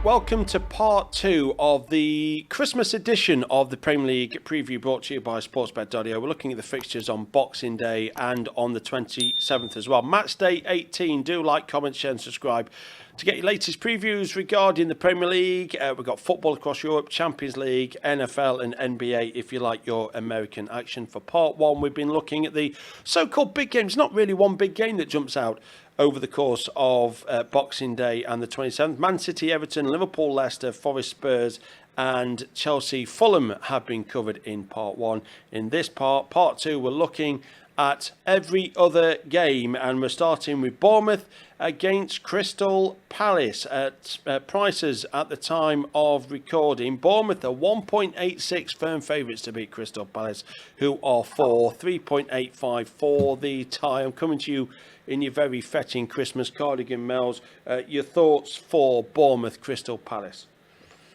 welcome to part 2 of the Christmas edition of the Premier League preview brought to you by Sportsbet.io. We're looking at the fixtures on Boxing Day and on the 27th as well. Matchday 18. Do like, comment, share and subscribe to get your latest previews regarding the Premier League. We've got football across Europe, Champions League, NFL and NBA if you like your American action. For part 1, we've been looking at the so-called big games. Not really one big game that jumps out over the course of Boxing Day and the 27th. Man City, Everton, Liverpool, Leicester, Forest, Spurs and Chelsea, Fulham have been covered in part 1. In this part 2, we're looking at every other game and we're starting with Bournemouth against Crystal Palace at prices at the time of recording. Bournemouth are 1.86 firm favourites to beat Crystal Palace, who are 3.85 for the tie. I'm coming to you in your very fetching Christmas cardigan, Mel's. Your thoughts for Bournemouth Crystal Palace?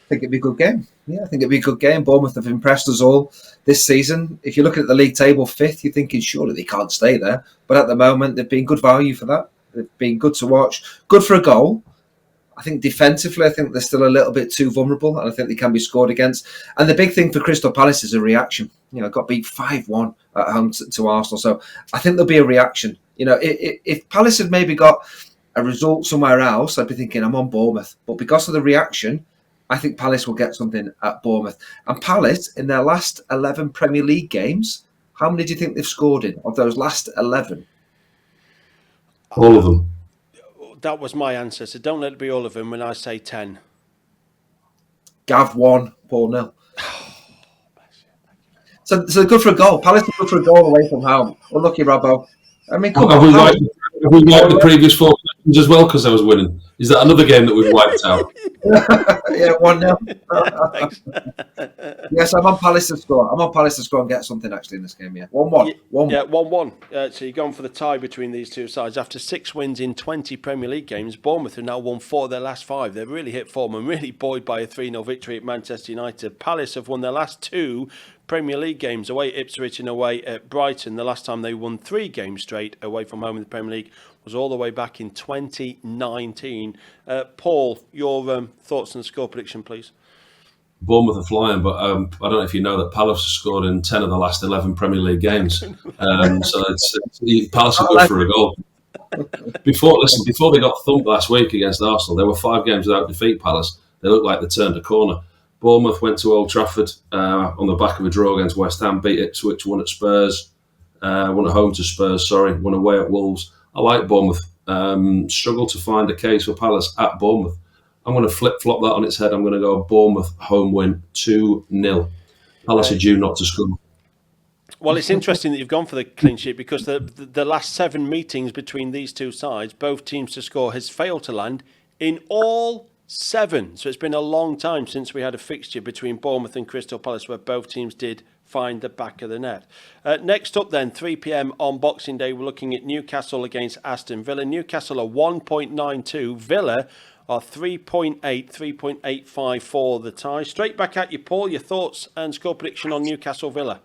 I think it'd be a good game. Yeah, I think it'd be a good game. Bournemouth have impressed us all this season. If you're looking at the league table 5th, you're thinking surely they can't stay there. But at the moment, they've been good value for that. They've been good to watch. Good for a goal. I think defensively, I think they're still a little bit too vulnerable, and I think they can be scored against. And the big thing for Crystal Palace is a reaction. You know, got beat 5-1 at home to Arsenal. So I think there'll be a reaction. You know, if Palace had maybe got a result somewhere else, I'd be thinking I'm on Bournemouth. But because of the reaction, I think Palace will get something at Bournemouth. And Palace, in their last 11 Premier League games, how many do you think they've scored in of those last 11? All of them. That was my answer, so don't let it be all of them when I say 10. Gav 1, Paul 0. So good for a goal. Palace are good for a goal away from home. Unlucky, Robbo. I mean, have we wiped the previous 4 questions as well because I was winning? Is that another game that we've wiped out? Yeah, 1-0. Yes, I'm on Palace to score. I'm on Palace to score and get something actually in this game. Yeah, 1-1. Yeah, 1-1. So you're going for the tie between these two sides. After 6 wins in 20 Premier League games, Bournemouth have now won 4 of their last 5. They've really hit form and really buoyed by a 3-0 victory at Manchester United. Palace have won their last 2 Premier League games, away at Ipswich and away at Brighton. The last time they won 3 games straight away from home in the Premier League was all the way back in 2019. Paul, your thoughts and score prediction, please. Bournemouth are flying, but I don't know if you know that Palace have scored in 10 of the last 11 Premier League games. So Palace are good for a goal. Before they got thumped last week against Arsenal, there were 5 games without defeat, Palace. They looked like they turned a corner. Bournemouth went to Old Trafford on the back of a draw against West Ham, beat Ipswich, won at Spurs, won at home to Spurs, won away at Wolves. I like Bournemouth. Struggle to find a case for Palace at Bournemouth. I'm going to flip-flop that on its head. I'm going to go Bournemouth home win 2-0. Palace are due not to score. Well, it's interesting that you've gone for the clean sheet because the last 7 meetings between these two sides, both teams to score, has failed to land in all 7. So it's been a long time since we had a fixture between Bournemouth and Crystal Palace where both teams did find the back of the net. Next up then, 3 p.m. on Boxing Day, we're looking at Newcastle against Aston Villa. Newcastle are 1.92. Villa are 3.8, 3.85 for the tie. Straight back at you, Paul. Your thoughts and score prediction on Newcastle Villa?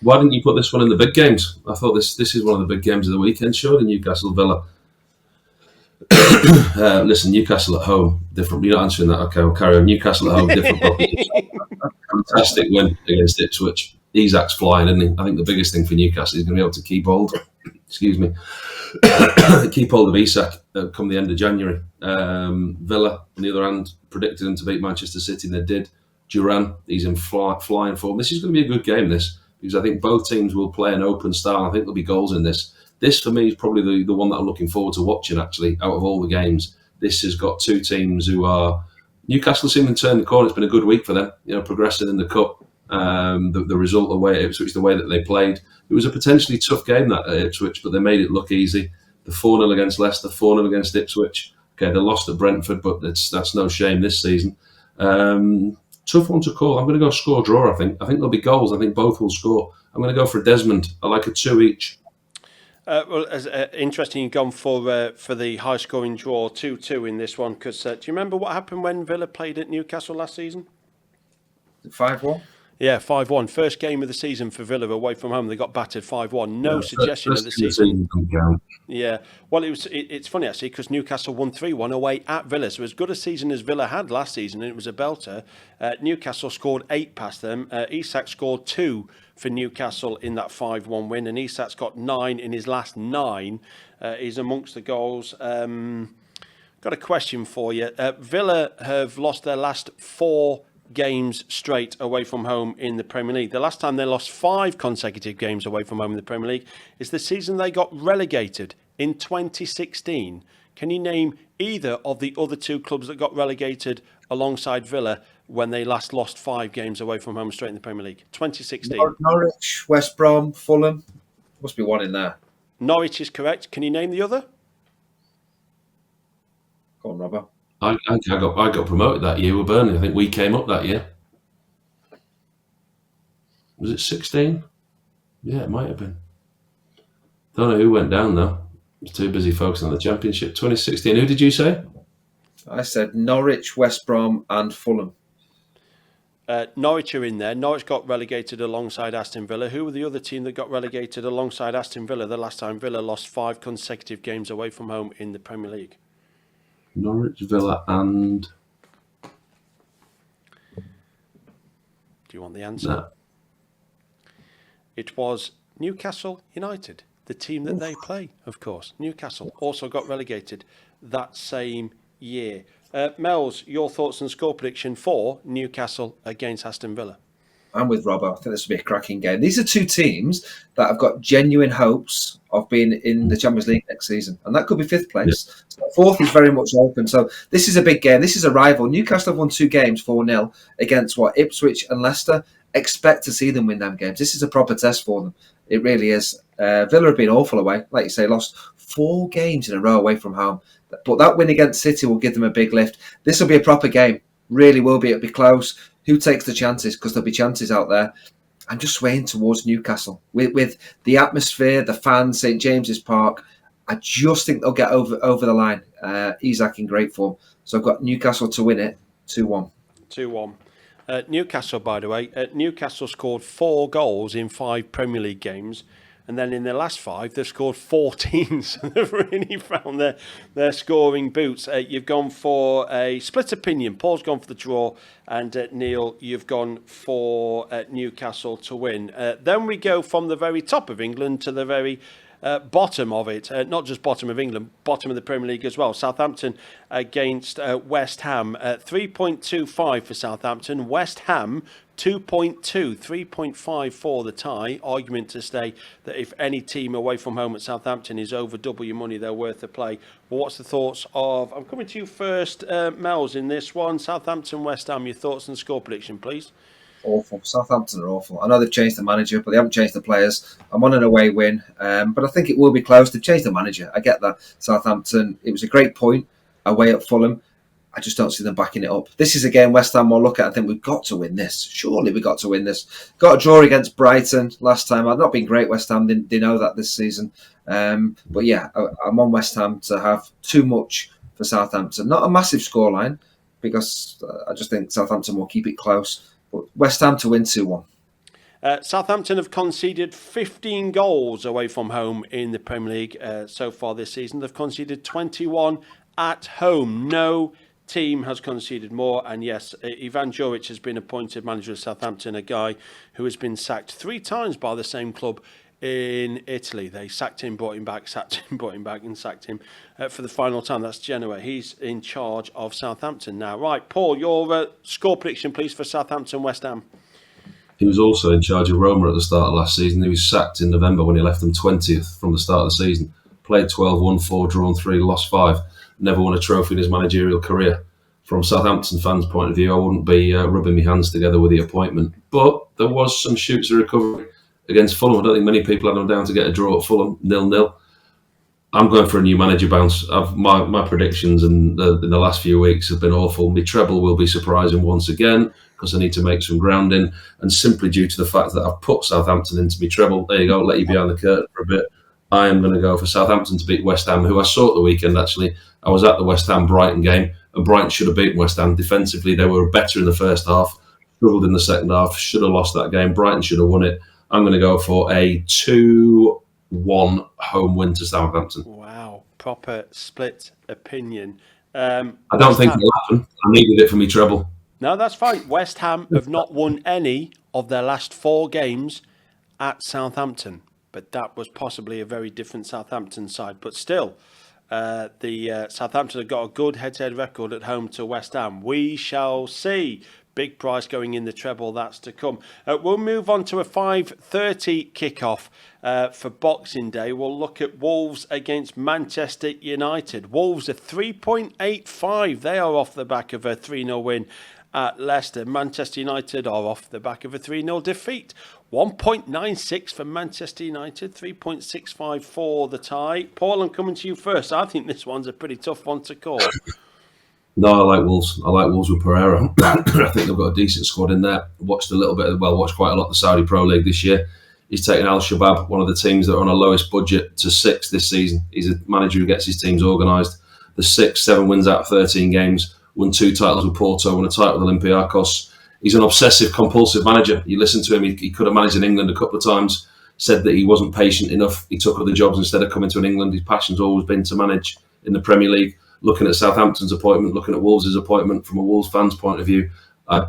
Why didn't you put this one in the big games? I thought this is one of the big games of the weekend, surely, Newcastle Villa. Listen, Newcastle at home, different. You're not answering that. Okay, we'll carry on. Newcastle at home, different proposition. Fantastic win against Ipswich. Isak's flying, isn't he? I think the biggest thing for Newcastle is going to be able to keep hold. Excuse me. Keep hold of Isak come the end of January. Villa, on the other hand, predicted them to beat Manchester City, and they did. Duran, he's in flying form. This is going to be a good game, this, because I think both teams will play an open style. I think there'll be goals in this. This, for me, is probably the one that I'm looking forward to watching, actually, out of all the games. This has got 2 teams who are... Newcastle seem to turn the corner. It's been a good week for them, progressing in the Cup. The result away at Ipswich, the way that they played. It was a potentially tough game, that at Ipswich, but they made it look easy. The 4-0 against Leicester, 4-0 against Ipswich. Okay, they lost at Brentford, but that's no shame this season. Tough one to call. I'm going to go score draw, I think. I think there'll be goals. I think both will score. I'm going to go for Desmond. I like a 2 each. Well, interesting you've gone for the high-scoring draw, 2-2 in this one, because do you remember what happened when Villa played at Newcastle last season? 5-1? Yeah, 5-1. First game of the season for Villa away from home. They got battered 5-1. No suggestion of the season. Yeah. Well, it's funny, actually, because Newcastle won 3-1 away at Villa. So as good a season as Villa had last season, and it was a belter, Newcastle scored 8 past them. Isak scored 2 for Newcastle in that 5-1 win. And Isak's got 9 in his last 9. He's amongst the goals. Got a question for you. Villa have lost their last 4 games straight away from home in the Premier League. The last time they lost 5 consecutive games away from home in the Premier League is the season they got relegated in 2016. Can you name either of the other 2 clubs that got relegated alongside Villa when they last lost 5 games away from home straight in the Premier League? 2016. Norwich, West Brom, Fulham. Must be one in there. Norwich is correct. Can you name the other? Go on, Robert. I got promoted that year with Burnley. I think we came up that year. Was it 16? Yeah, it might have been. Don't know who went down though. I was too busy focusing on the Championship. 2016. Who did you say? I said Norwich, West Brom, and Fulham. Norwich are in there. Norwich got relegated alongside Aston Villa. Who were the other team that got relegated alongside Aston Villa the last time Villa lost 5 consecutive games away from home in the Premier League? Norwich, Villa, and... Do you want the answer? No. It was Newcastle United, the team that they play, of course. Newcastle also got relegated that same year. Mel's, your thoughts and score prediction for Newcastle against Aston Villa? I'm with Robbo. I think this will be a cracking game. These are 2 teams that have got genuine hopes of being in the Champions League next season. And that could be 5th place. Yeah. So 4th is very much open. So this is a big game. This is a rival. Newcastle have won 2 games, 4-0, against Ipswich and Leicester. Expect to see them win them games. This is a proper test for them. It really is. Villa have been awful away. Like you say, lost 4 games in a row away from home. But that win against City will give them a big lift. This will be a proper game. Really will be. It'll be close. Who takes the chances? Because there'll be chances out there. I'm just swaying towards Newcastle. With the atmosphere, the fans, St James's Park, I just think they'll get over the line. Isak in great form. So I've got Newcastle to win it, 2-1. 2-1. Newcastle, by the way, Newcastle scored 4 goals in 5 Premier League games. And then in the last 5, they've scored 14. So they've really found their scoring boots. You've gone for a split opinion. Paul's gone for the draw. And Neil, you've gone for Newcastle to win. Then we go from the very top of England to the very bottom of it. Not just bottom of England, bottom of the Premier League as well. Southampton against West Ham. 3.25 for Southampton. West Ham 2.2, 3.5 for the tie. Argument to say that if any team away from home at Southampton is over double your money, they're worth the play. But what's the thoughts of... I'm coming to you first, Mel's, in this one. Southampton, West Ham, your thoughts and score prediction, please. Awful. Southampton are awful. I know they've changed the manager, but they haven't changed the players. I'm on an away win, but I think it will be close. They've changed the manager. I get that. Southampton, it was a great point away at Fulham. I just don't see them backing it up. This is a game West Ham will look at and think, we've got to win this. Surely we've got to win this. Got a draw against Brighton last time. I've not been great, West Ham. They know that this season. But yeah, I'm on West Ham to have too much for Southampton. Not a massive scoreline, because I just think Southampton will keep it close. But West Ham to win 2-1. Southampton have conceded 15 goals away from home in the Premier League so far this season. They've conceded 21 at home. No team has conceded more, and yes, Ivan Juric has been appointed manager of Southampton, a guy who has been sacked 3 times by the same club in Italy. They sacked him, brought him back, sacked him, brought him back, and sacked him for the final time. That's Genoa. He's in charge of Southampton now. Right, Paul, your score prediction, please, for Southampton West Ham. He was also in charge of Roma at the start of last season. He was sacked in November when he left them 20th from the start of the season. Played 12, won 4, drawn 3, lost 5. Never won a trophy in his managerial career. From Southampton fans' point of view, I wouldn't be rubbing my hands together with the appointment. But there was some shoots of recovery against Fulham. I don't think many people had them down to get a draw at Fulham, 0-0. I'm going for a new manager bounce. My predictions in the last few weeks have been awful. My treble will be surprising once again, because I need to make some grounding. And simply due to the fact that I've put Southampton into my treble, there you go, let you behind the curtain for a bit. I am going to go for Southampton to beat West Ham, who I saw at the weekend, actually. I was at the West Ham-Brighton game, and Brighton should have beaten West Ham. Defensively, they were better in the first half. struggled in the second half, should have lost that game. Brighton should have won it. I'm going to go for a 2-1 home win to Southampton. Wow, proper split opinion. I don't think it'll happen. I needed it for me treble. No, that's fine. West Ham have not won any of their last 4 games at Southampton, but that was possibly a very different Southampton side. But still, the Southampton have got a good head-to-head record at home to West Ham. We shall see. Big price going in the treble, that's to come. We'll move on to a 5:30 kickoff for Boxing Day. We'll look at Wolves against Manchester United. Wolves are 3.85. They are off the back of a 3-0 win at Leicester. Manchester United are off the back of a 3-0 defeat. 1.96 for Manchester United, 3.65 for the tie. Paul, I'm coming to you first. I think this one's a pretty tough one to call. No, I like Wolves. I like Wolves with Pereira. I think they've got a decent squad in there. Watched quite a lot of the Saudi Pro League this year. He's taken Al Shabab, one of the teams that are on a lowest budget, to 6th this season. He's a manager who gets his teams organised. The 7 wins out of 13 games, won 2 titles with Porto, won a title with Olympiacos. He's an obsessive, compulsive manager. You listen to him, he could have managed in England a couple of times, said that he wasn't patient enough. He took other jobs instead of coming to England. His passion's always been to manage in the Premier League. Looking at Southampton's appointment, looking at Wolves' appointment from a Wolves fan's point of view,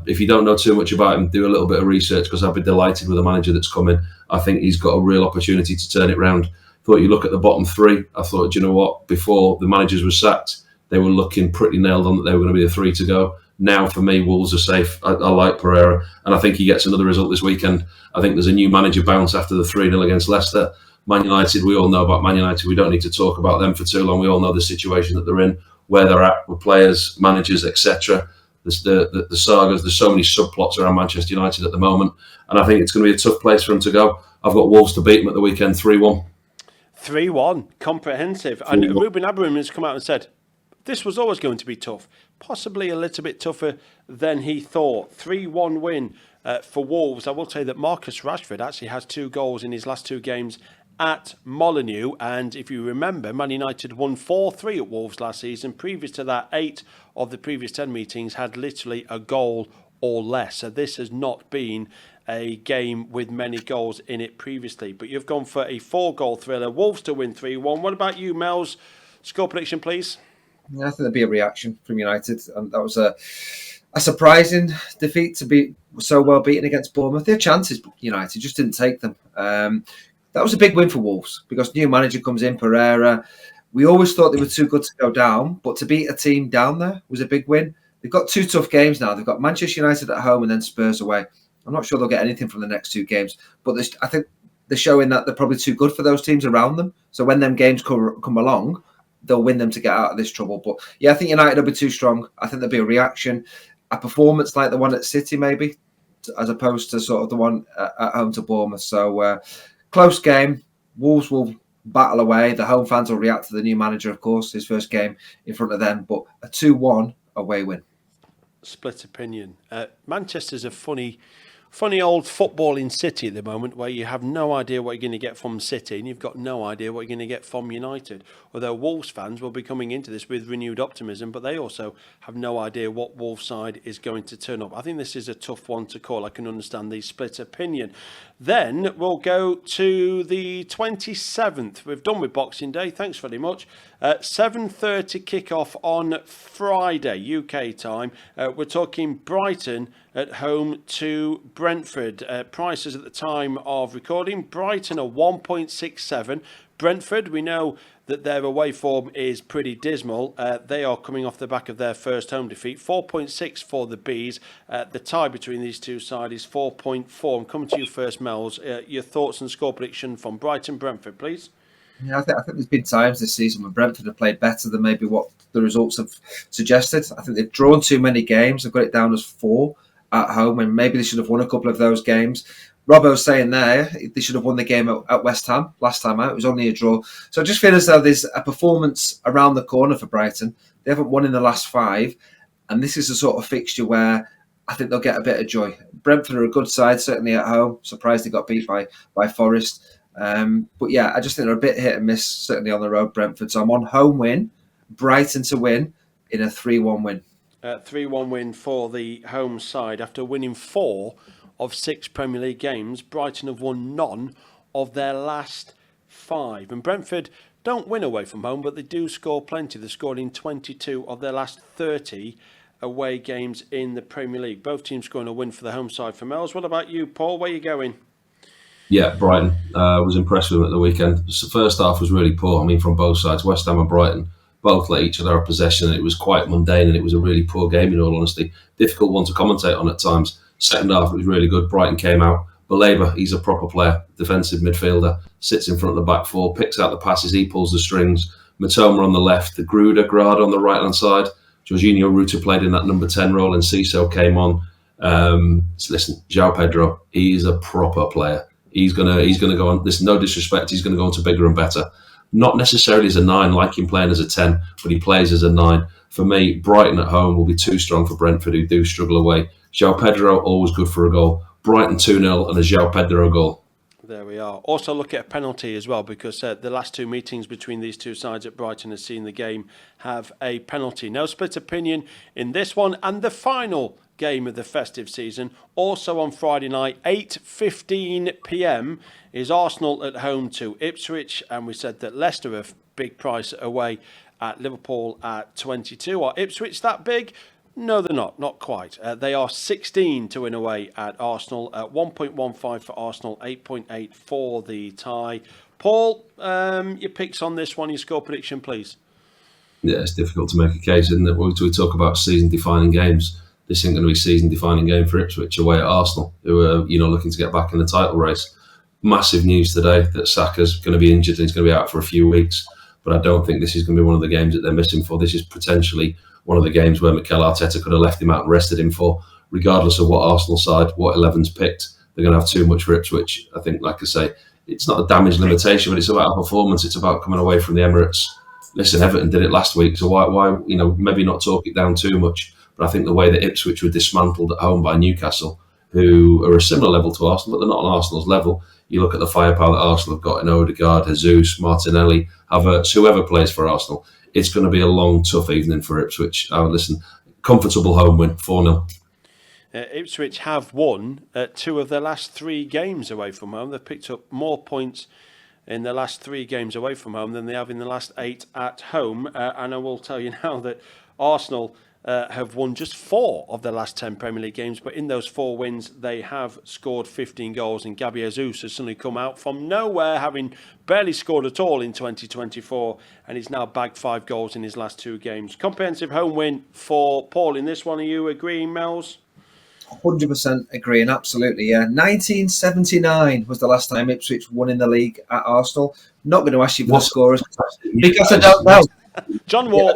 if you don't know too much about him, do a little bit of research, because I'd be delighted with the manager that's coming. I think he's got a real opportunity to turn it round. Thought you look at the bottom 3. I thought, do you know what? Before the managers were sacked, they were looking pretty nailed on that they were going to be the 3 to go. Now, for me, Wolves are safe. I like Pereira, and I think he gets another result this weekend. I think there's a new manager bounce after the 3-0 against Leicester. Man United, we all know about Man United. We don't need to talk about them for too long. We all know the situation that they're in, where they're at with players, managers, etc. There's the sagas. There's so many subplots around Manchester United at the moment, and I think it's going to be a tough place for them to go. I've got Wolves to beat them at the weekend, 3-1. 3-1, comprehensive. And Ruben Amorim has come out and said this was always going to be tough, possibly a little bit tougher than he thought. 3-1 win for Wolves. I will say that Marcus Rashford actually has 2 goals in his last 2 games at Molineux, and if you remember, Man United won 4-3 at Wolves last season. Previous to that, 8 of the previous 10 meetings had literally a goal or less, so this has not been a game with many goals in it previously. But you've gone for a 4-goal thriller. Wolves to win 3-1. What about you, Mel's? Score prediction, please. I think there'd be a reaction from United, and that was a surprising defeat to be so well beaten against Bournemouth. Their chances, United just didn't take them. That was a big win for Wolves, because new manager comes in, Pereira. We always thought they were too good to go down, but to beat a team down there was a big win. They've got 2 tough games now. They've got Manchester United at home and then Spurs away. I'm not sure they'll get anything from the next 2 games, but I think they're showing that they're probably too good for those teams around them. So when them games come along, they'll win them to get out of this trouble. But yeah, I think United will be too strong. I think there'll be a reaction, a performance like the one at City maybe, as opposed to sort of the one at home to Bournemouth. So close game. Wolves will battle away. The home fans will react to the new manager, of course, his first game in front of them. But a 2-1 away win. Split opinion. Manchester's a funny old footballing city at the moment, where you have no idea what you're going to get from City, and you've got no idea what you're going to get from United. Although Wolves fans will be coming into this with renewed optimism, but they also have no idea what Wolves side is going to turn up. I think this is a tough one to call. I can understand the split opinion. Then we'll go to the 27th. We've done with Boxing Day. Thanks very much. 7:30 kickoff on Friday, UK time. We're talking Brighton at home to Brentford. Prices at the time of recording. Brighton are 1.67. Brentford, we know that their away form is pretty dismal. They are coming off the back of their first home defeat. 4.6 for the Bees. The tie between these two sides is 4.4. I'm coming to you first, Mel's. Your thoughts and score prediction from Brighton-Brentford, please. Yeah, I think there's been times this season when Brentford have played better than maybe what the results have suggested. I think they've drawn too many games. They've got it down as 4 at home, and maybe they should have won a couple of those games. Robbo's saying there they should have won the game at West Ham last time out. It was only a draw. So I just feel as though there's a performance around the corner for Brighton. They haven't won in the last 5, and this is a sort of fixture where I think they'll get a bit of joy. Brentford are a good side, certainly at home. Surprised they got beat by Forest. But yeah, I just think they're a bit hit and miss, certainly on the road, Brentford. So I'm on home win, Brighton to win in a 3-1 win. 3-1 win for the home side. After winning 4 of 6 Premier League games, Brighton have won none of their last 5. And Brentford don't win away from home, but they do score plenty. They've scored in 22 of their last 30 away games in the Premier League. Both teams scoring a win for the home side for Mells. What about you, Paul? Where are you going? Yeah, Brighton. Was impressed with them at the weekend. The first half was really poor. I mean, from both sides, West Ham and Brighton, both let each other have possession. It was quite mundane, and it was a really poor game, in all honesty. Difficult one to commentate on at times. Second half, it was really good. Brighton came out. Baleba, he's a proper player, defensive midfielder, sits in front of the back four, picks out the passes, he pulls the strings. Matoma on the left, the Grada on the right-hand side. Jorginho Ruta played in that number 10 role, and Ciso came on. Listen, João Pedro, he is a proper player. He's gonna go on. Listen, no disrespect, he's gonna go on to bigger and better. Not necessarily as a 9, like him playing as a 10, but he plays as a 9. For me, Brighton at home will be too strong for Brentford, who do struggle away. João Pedro, always good for a goal. Brighton 2-0 and a João Pedro goal. There we are. Also look at a penalty as well, because the last 2 meetings between these two sides at Brighton has seen the game have a penalty. No split opinion in this one. And the final game of the festive season, also on Friday night, 8:15 p.m, is Arsenal at home to Ipswich. And we said that Leicester are big price away at Liverpool at 22. Are Ipswich that big? No, they're not quite. They are 16 to win away at Arsenal, at 1.15 for Arsenal, 8.8 for the tie. Paul, your picks on this one, your score prediction, please. Yeah, it's difficult to make a case, isn't it? When we talk about season-defining games, this isn't going to be a season-defining game for Ipswich away at Arsenal, who are looking to get back in the title race. Massive news today that Saka's going to be injured and he's going to be out for a few weeks, but I don't think this is going to be one of the games that they're missing for. This is potentially one of the games where Mikel Arteta could have left him out and rested him for, regardless of what Arsenal side, what 11's picked. They're going to have too much for Ipswich. I think, like I say, it's not a damage limitation, but it's about a performance. It's about coming away from the Emirates. Listen, Everton did it last week, so why maybe not talk it down too much. But I think the way that Ipswich were dismantled at home by Newcastle, who are a similar level to Arsenal, but they're not on Arsenal's level. You look at the firepower that Arsenal have got in Odegaard, Jesus, Martinelli, Havertz, whoever plays for Arsenal. It's going to be a long, tough evening for Ipswich. Listen, comfortable home win, 4-0. Ipswich have won 2 of their last 3 games away from home. They've picked up more points in their last 3 games away from home than they have in the last 8 at home. And I will tell you now that Arsenal have won just 4 of their last 10 Premier League games, but in those 4 wins, they have scored 15 goals, and Gabby Jesus has suddenly come out from nowhere, having barely scored at all in 2024, and he's now bagged 5 goals in his last 2 games. Comprehensive home win for Paul in this one. Are you agreeing, Mells? 100% agreeing, absolutely, yeah. 1979 was the last time Ipswich won in the league at Arsenal. Not going to ask you for the scorers, because I don't know. John Wall.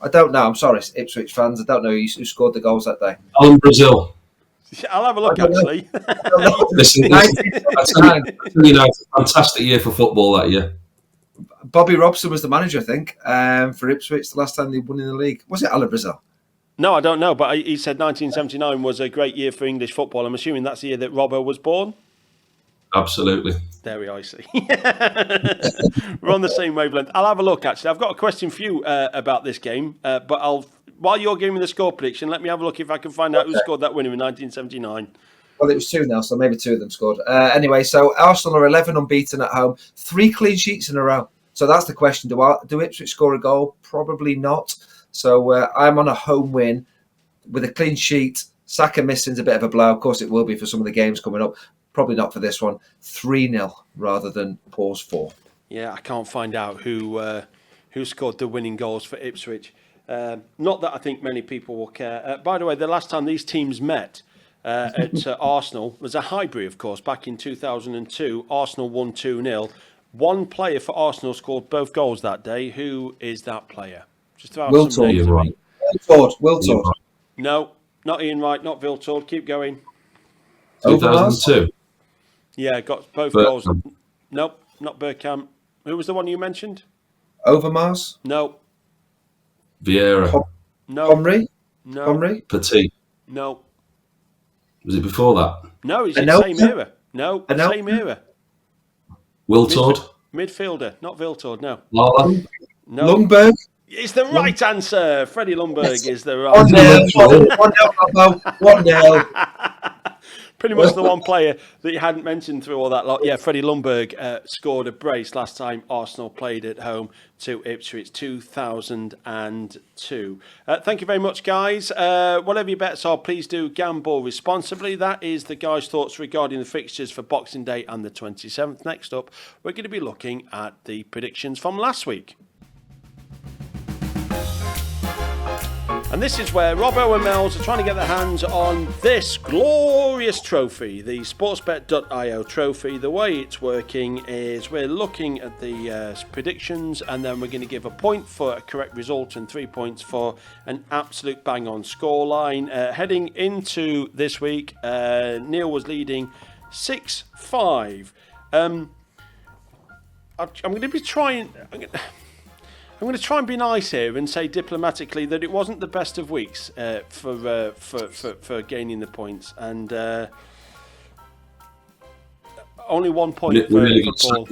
I don't know. I'm sorry, Ipswich fans. I don't know who scored the goals that day. Alan Brazil. I'll have a look, actually. Listen, it's a fantastic year for football that year. Bobby Robson was the manager, I think, for Ipswich the last time they won in the league. Was it Alan Brazil? No, I don't know, but he said 1979 was a great year for English football. I'm assuming that's the year that Robbo was born? Absolutely. There we are, I see. We're on the same wavelength. I'll have a look, actually. I've got a question for you about this game, but while you're giving me the score prediction, let me have a look if I can find out who scored that winner in 1979. Well, it was 2-0, so maybe 2 of them scored. Anyway, so Arsenal are 11 unbeaten at home, 3 clean sheets in a row. So that's the question. Do Ipswich score a goal? Probably not. So I'm on a home win with a clean sheet. Saka missing's a bit of a blow. Of course, it will be for some of the games coming up. Probably not for this one. 3-0 rather than Paul's 4. Yeah, I can't find out who scored the winning goals for Ipswich. Not that I think many people will care. By the way, the last time these teams met at Arsenal was a Highbury, of course, back in 2002. Arsenal won 2-0. One player for Arsenal scored both goals that day. Who is that player? Just throw out some names. Right. Will Tord. No, not Ian Wright, not Viltord. Keep going. 2002. Yeah, got both Bergkamp. goals. Nope, not Bergkamp. Who was the one you mentioned? Overmars? No. Vieira. No. Omri? No. Omri? Petit. No. Was it before that? No, he's in the same era. No, same era. Wiltord. Midfielder, not Viltord, no. Lala. No. Lundberg? It's the right answer. Freddie Lundberg is the right 1-0. Pretty much the one player that you hadn't mentioned through all that lot. Yeah, Freddie Lundberg scored a brace last time Arsenal played at home to Ipswich, 2002. Thank you very much, guys. Whatever your bets are, please do gamble responsibly. That is the guys' thoughts regarding the fixtures for Boxing Day and the 27th. Next up, we're going to be looking at the predictions from last week. And this is where Robbo and Mel's are trying to get their hands on this glorious trophy, the sportsbet.io trophy. The way it's working is we're looking at the predictions, and then we're going to give a point for a correct result and 3 points for an absolute bang-on scoreline. Heading into this week, Neil was leading 6-5. I'm going to be trying... I'm going to try and be nice here and say diplomatically that it wasn't the best of weeks for gaining the points, and only 1 point for Paul. You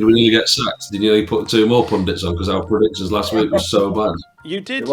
really get sacked. Did you nearly put 2 more pundits on because our predictions last week was so bad? You did.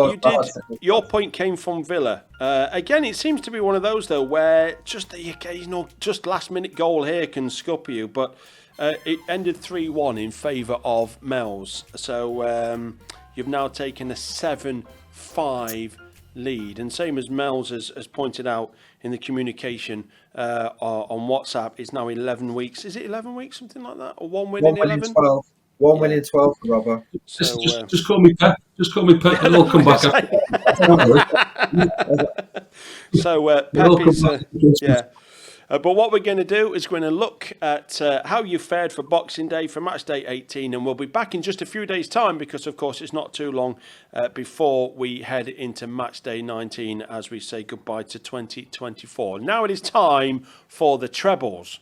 Your point came from Villa. Again, it seems to be one of those though where just the occasional, just last-minute goal here can scupper you, but it ended 3-1 in favour of Mel's. So. You've now taken a 7-5 lead. And same as Mel's has pointed out in the communication on WhatsApp, it's now 11 weeks. Is it 11 weeks, something like that? Or 1 win in 11? 12. 1 win in 12 for Robbo. So, just call me Pep. Just call me Pep and I'll come back. So Pep is... yeah. But what we're going to do is we're going to look at how you fared for Boxing Day, for Matchday 18, and we'll be back in just a few days' time because, of course, it's not too long before we head into Matchday 19 as we say goodbye to 2024. Now it is time for the trebles.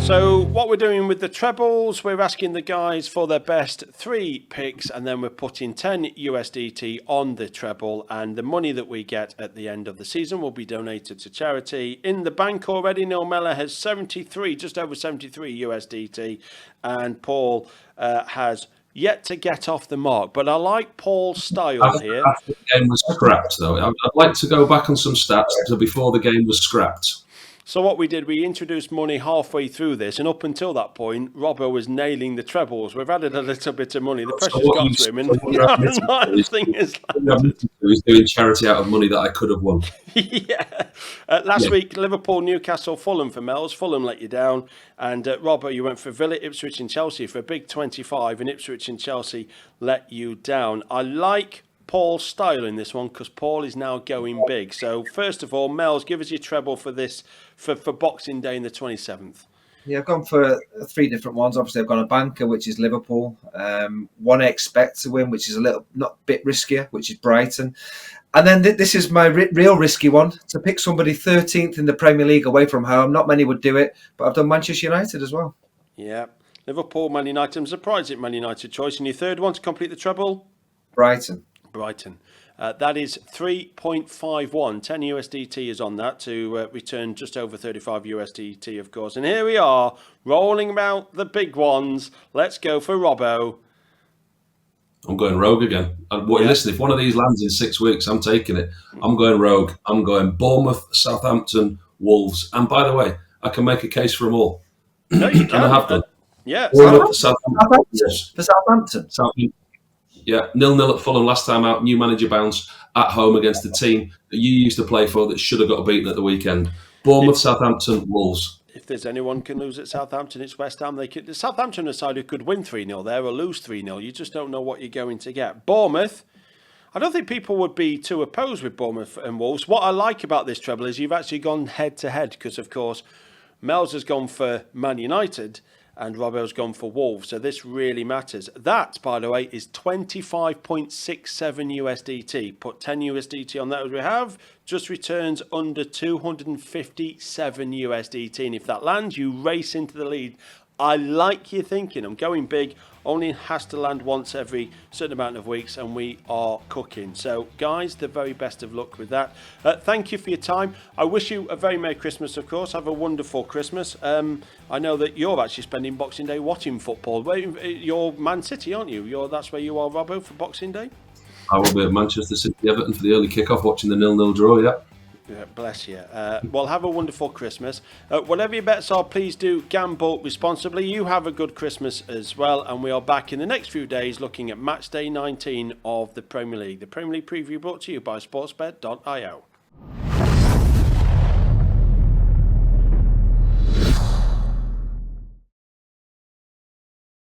So what we're doing with the trebles, we're asking the guys for their best 3 picks, and then we're putting 10 USDT on the treble, and the money that we get at the end of the season will be donated to charity. In the bank already, Neil Mellor has 73, just over 73 USDT, and Paul has yet to get off the mark. But I like Paul's style here. After the game was scrapped, though, I'd like to go back on some stats to before the game was scrapped. So what we did, we introduced money halfway through this, and up until that point, Robbo was nailing the trebles. We've added a little bit of money. The pressure's got to him, and nothing is landed. He was doing charity out of money that I could have won. Yeah. Last week, Liverpool, Newcastle, Fulham for Mel's. Fulham let you down. And Robbo, you went for Villa, Ipswich and Chelsea for a big 25, and Ipswich and Chelsea let you down. I like Paul's style in this one because Paul is now going big. So first of all, Mel's, give us your treble for this for Boxing Day in the 27th. Yeah, I've gone for 3 different ones. Obviously, I've gone a banker, which is Liverpool. One I expect to win, which is a bit riskier, which is Brighton. And then this is my real risky one, to pick somebody 13th in the Premier League away from home. Not many would do it, but I've done Manchester United as well. Yeah, Liverpool, Man United. I'm surprised at Man United choice. And your third one to complete the treble? Brighton. That is 3.51. 10 USDT is on that to return just over 35 USDT, of course. And here we are, rolling out the big ones. Let's go for Robbo. I'm going rogue again. Listen, if one of these lands in 6 weeks, I'm taking it. I'm going rogue. I'm going Bournemouth, Southampton, Wolves. And by the way, I can make a case for them all. No, you can. And I have done. Yeah. Southampton. Yeah, 0-0 at Fulham last time out. New manager bounce at home against the team that you used to play for that should have got beaten at the weekend. Bournemouth, Southampton, Wolves. If there's anyone can lose at Southampton, it's West Ham. Southampton are a side who could win 3-0 there or lose 3-0. You just don't know what you're going to get. Bournemouth, I don't think people would be too opposed with Bournemouth and Wolves. What I like about this treble is you've actually gone head-to-head because, of course, Mel's has gone for Man United and Robbo's gone for Wolves. So this really matters. That, by the way, is 25.67 USDT. Put 10 USDT on that as we have. Just returns under 257 USDT. And if that lands, you race into the lead I like your thinking. I'm going big. Only has to land once every certain amount of weeks, and we are cooking. So, guys, the very best of luck with that. Thank you for your time. I wish you a very Merry Christmas, of course. Have a wonderful Christmas. I know that you're actually spending Boxing Day watching football. You're Man City, aren't you? That's where you are, Robbo, for Boxing Day? I will be at Manchester City Everton for the early kick-off, watching the 0-0 draw, yeah. Yeah, bless you. Well, have a wonderful Christmas. Whatever your bets are, please do gamble responsibly. You have a good Christmas as well. And we are back in the next few days looking at Matchday 19 of the Premier League. The Premier League preview brought to you by sportsbet.io.